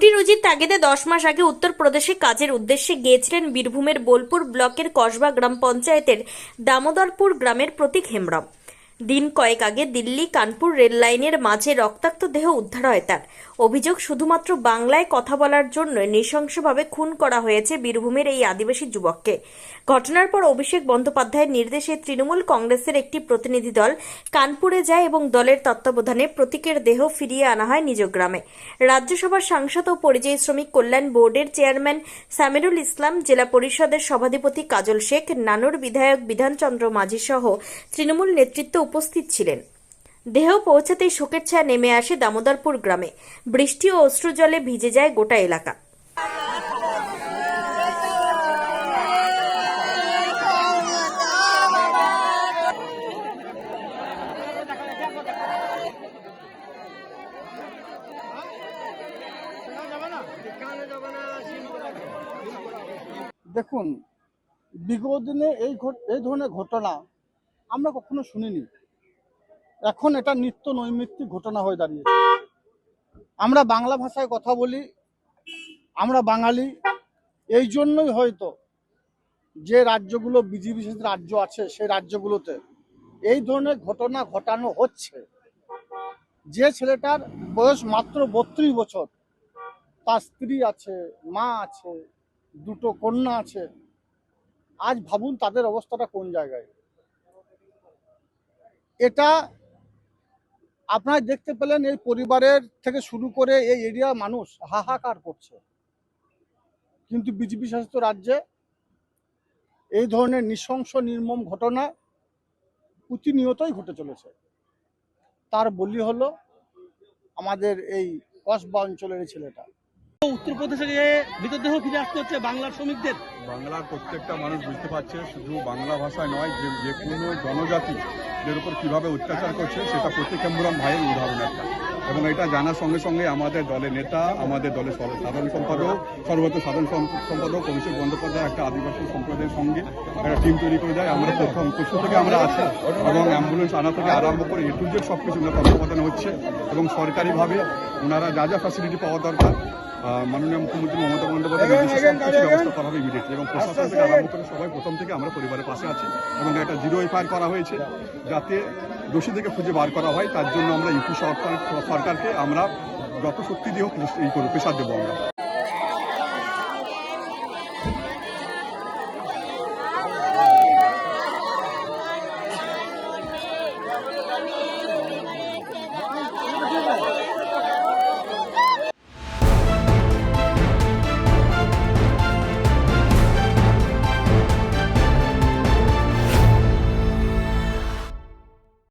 রুটি রুজির তাগিদে 10 মাস আগে উত্তরপ্রদেশে কাজের উদ্দেশ্যে গিয়েছিলেন বীরভূমের বোলপুর ব্লকের কসবা গ্রাম পঞ্চায়েতের দামোদরপুর গ্রামের প্রতীক হেমব্রম। দিন কয়েক আগে দিল্লি কানপুর রেল লাইনের মাঝে রক্তাক্ত দেহ উদ্ধার হয় তার। অভিযোগ, শুধুমাত্র বাংলায় কথা বলার জন্য নৃশংসভাবে খুন করা হয়েছে বীরভূমের এই আদিবাসী যুবককে। ঘটনার পর অভিষেক বন্দ্যোপাধ্যায়ের নির্দেশে তৃণমূল কংগ্রেসের একটি প্রতিনিধি দল কানপুরে যায় এবং দলের তত্ত্বাবধানে প্রতীকের দেহ ফিরিয়ে আনা হয় নিজ গ্রামে। রাজ্যসভার সাংসদ ও পরিযায়ী শ্রমিক কল্যাণ বোর্ডের চেয়ারম্যান সামিরুল ইসলাম, জেলা পরিষদের সভাধিপতি কাজল শেখ, নানুর বিধায়ক বিধানচন্দ্র মাঝি সহ তৃণমূল নেতৃত্ব উপস্থিত ছিলেন। দেহ পৌঁছাতেই শোকের ছায়া নেমে আসে দামোদরপুর গ্রামে। বৃষ্টি ও অশ্রুজলে ভিজে যায় গোটা এলাকা। দেখুন, বিগত দিনে এই ধরনের ঘটনা আমরা কখনো শুনিনি। এখন এটা নিত্য নৈমিত্তিক ঘটনা হয়ে দাঁড়িয়েছে। আমরা বাংলা ভাষায় কথা বলি, আমরা বাঙালি। এই জন্যই হয়তো যে রাজ্যগুলো বিজেপি রাজ্য আছে সেই রাজ্যগুলোতে এই ধরনের ঘটনা ঘটানো হচ্ছে। যে ছেলেটার বয়স মাত্র 32 বছর, তার স্ত্রী আছে, মা আছে, দুটো কন্যা আছে। আজ ভাবুন তাদের অবস্থাটা কোন জায়গায়। এটা আপনারা দেখতে পেলেন, এই পরিবারের থেকে শুরু করে এই এরিয়ার মানুষ হাহাকার করছে। কিন্তু বিজেপি শাসিত রাজ্যে এই ধরনের নৃশংস নির্মম ঘটনা প্রতিনিয়তই ঘটে চলেছে। তার বলি হলো আমাদের এই কসবা অঞ্চলের এই ছেলেটা। উত্তরপ্রদেশে গিয়ে মৃতদেহ ফিরে আসতে হচ্ছে বাংলার শ্রমিকদের। বাংলার প্রত্যেকটা মানুষ বুঝতে পারছে, শুধু বাংলা ভাষায় নয়, যে কোনো জনজাতিদের উপর কীভাবে অত্যাচার করছে সেটা প্রতীক হেমব্রম ভাইয়ের উদাহরণ একটা। এবং এটা জানার সঙ্গে সঙ্গে আমাদের দলের নেতা, আমাদের দলের সাধারণ সম্পাদক, সর্বত সাধারণ সম্পাদক অভিষেক বন্দ্যোপাধ্যায় একটা আদিবাসী সম্প্রদায়ের সঙ্গে একটা টিম তৈরি করে দেয়। আমরা প্রথম পশু থেকে আমরা আছি এবং অ্যাম্বুলেন্স আনা থেকে আরম্ভ করে এ টু জেড সব কিছু তত্ত্বাবধানে হচ্ছে। এবং সরকারিভাবে ওনারা যা যা ফ্যাসিলিটি পাওয়া দরকার মাননীয় মুখ্যমন্ত্রী মমতা বন্দ্যোপাধ্যায় ব্যবস্থা করা হবে ইমিডিয়েটলি। এবং প্রশাসন থেকে আরম্ভ করে সবাই প্রথম থেকে আমরা পরিবারের পাশে আছি এবং একটা 0 এফআইআর করা হয়েছে যাতে দোষীদেরকে খুঁজে বার করা হয়। তার জন্য আমরা ইউপি সরকারকে আমরা যত শক্তি দিয়েও এই করবো, প্রেশার দেবো আমরা।